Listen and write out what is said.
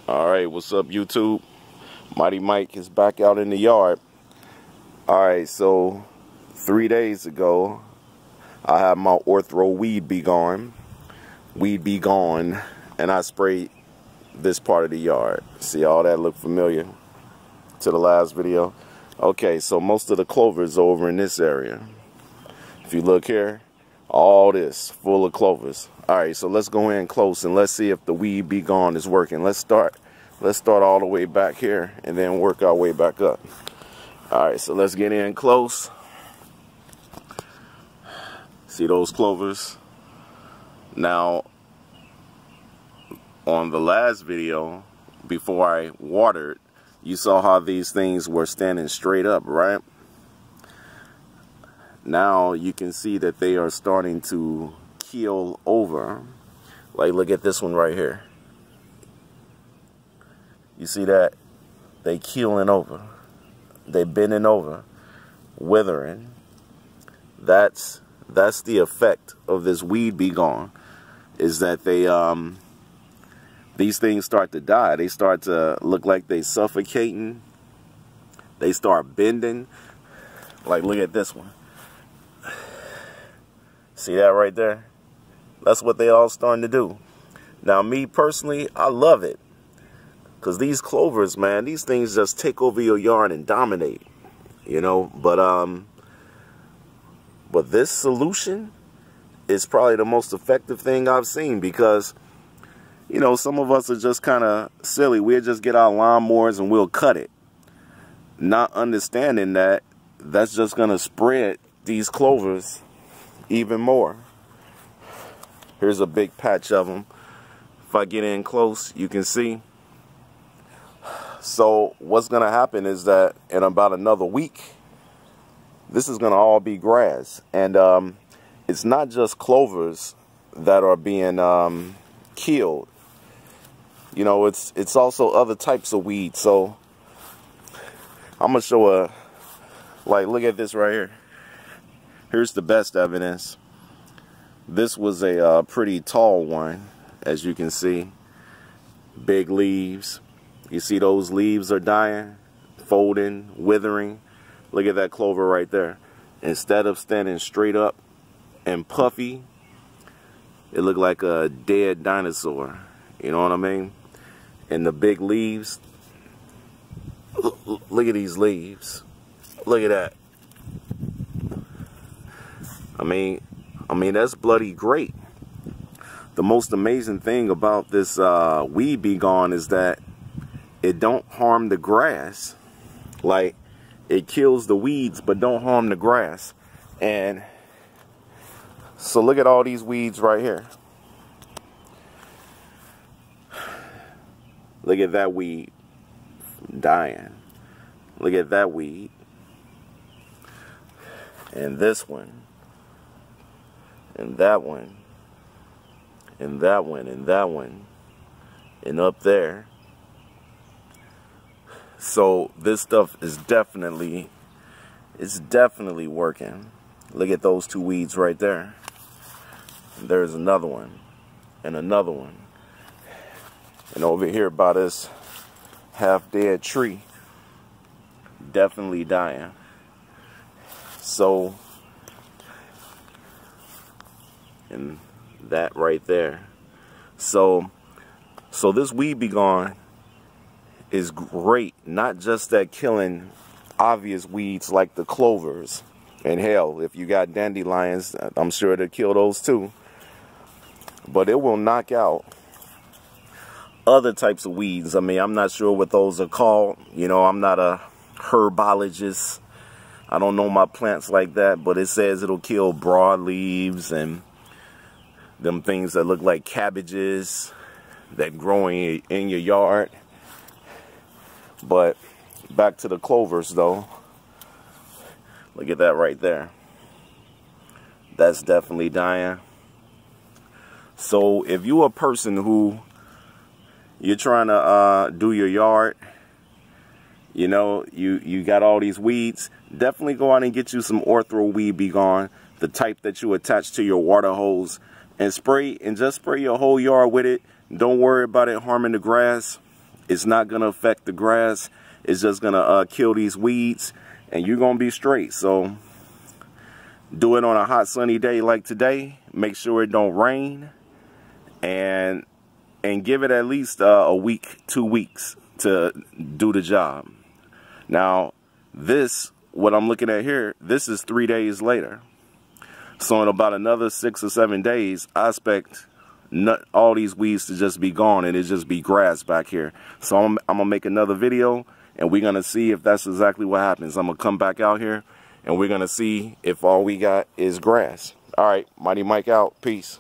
Alright, what's up YouTube? Mighty Mike is back out in the yard. Alright, so 3 days ago I had my Ortho Weed B Gone, and I sprayed this part of the yard. See, all that look familiar to the last video? Okay, so most of the clovers are over in this area. If you look here, all this full of clovers. Alright, so let's go in close and let's see if the Weed B Gone is working. Let's start all the way back here and then work our way back up. Alright, so let's get in close. See those clovers? Now, on the last video, before I watered, you saw how these things were standing straight up, right? Now you can see that they are starting to keel over. Like, look at this one right here. You see that? They keeling over. They bending over, withering. That's the effect of this Weed B Gone, is that they these things start to die. They start to look like they suffocating. They start bending. Like, look at this one. See that right there? That's what they all starting to do. Now, me personally, I love it. Because these clovers, man, these things just take over your yard and dominate. You know, but this solution is probably the most effective thing I've seen, because, you know, some of us are just kind of silly. We'll just get our lawnmowers and we'll cut it, not understanding that that's just going to spread these clovers even more. Here's a big patch of them. If I get in close, you can see. So what's going to happen is that in about another week, this is going to all be grass. And it's not just clovers that are being killed. You know, it's also other types of weeds. So I'm going to show like, look at this right here. Here's the best evidence. This was a pretty tall one, as you can see. Big leaves. You see those leaves are dying, folding, withering. Look at that clover right there. Instead of standing straight up and puffy, it looked like a dead dinosaur. You know what I mean? And the big leaves, look at these leaves. Look at that. I mean, that's bloody great. The most amazing thing about this Weed B Gone is that it don't harm the grass. Like, it kills the weeds but don't harm the grass. And so look at all these weeds right here. Look at that weed dying. Look at that weed. And this one. And that one. And that one. And that one. And up there. So this stuff is definitely working. Look at those two weeds right there. There's another one and another one. And over here by this half dead tree, definitely dying. So, and that right there. So this Weed B Gone is great, not just at killing obvious weeds like the clovers. And hell, if you got dandelions, I'm sure it'll kill those too. But it will knock out other types of weeds. I mean, I'm not sure what those are called. You know, I'm not a herbologist. I don't know my plants like that, but it says it'll kill broadleaves and them things that look like cabbages that grow in your yard. But back to the clovers though. Look at that right there. That's definitely dying. So if you're a person who you're trying to do your yard, you know, you got all these weeds, definitely go out and get you some Ortho Weed B Gone, the type that you attach to your water hose, and just spray your whole yard with it. Don't worry about it harming the grass. It's not going to affect the grass. It's just going to kill these weeds, and you're going to be straight. So do it on a hot sunny day like today. Make sure it don't rain, and give it at least a week, 2 weeks to do the job. Now this, what I'm looking at here, this is 3 days later. So in about another 6 or 7 days, I expect all these weeds to just be gone, and it just be grass back here. So I'm gonna make another video, and we're gonna see if that's exactly what happens. I'm gonna come back out here, and we're gonna see if all we got is grass. All right, Mighty Mike out. Peace.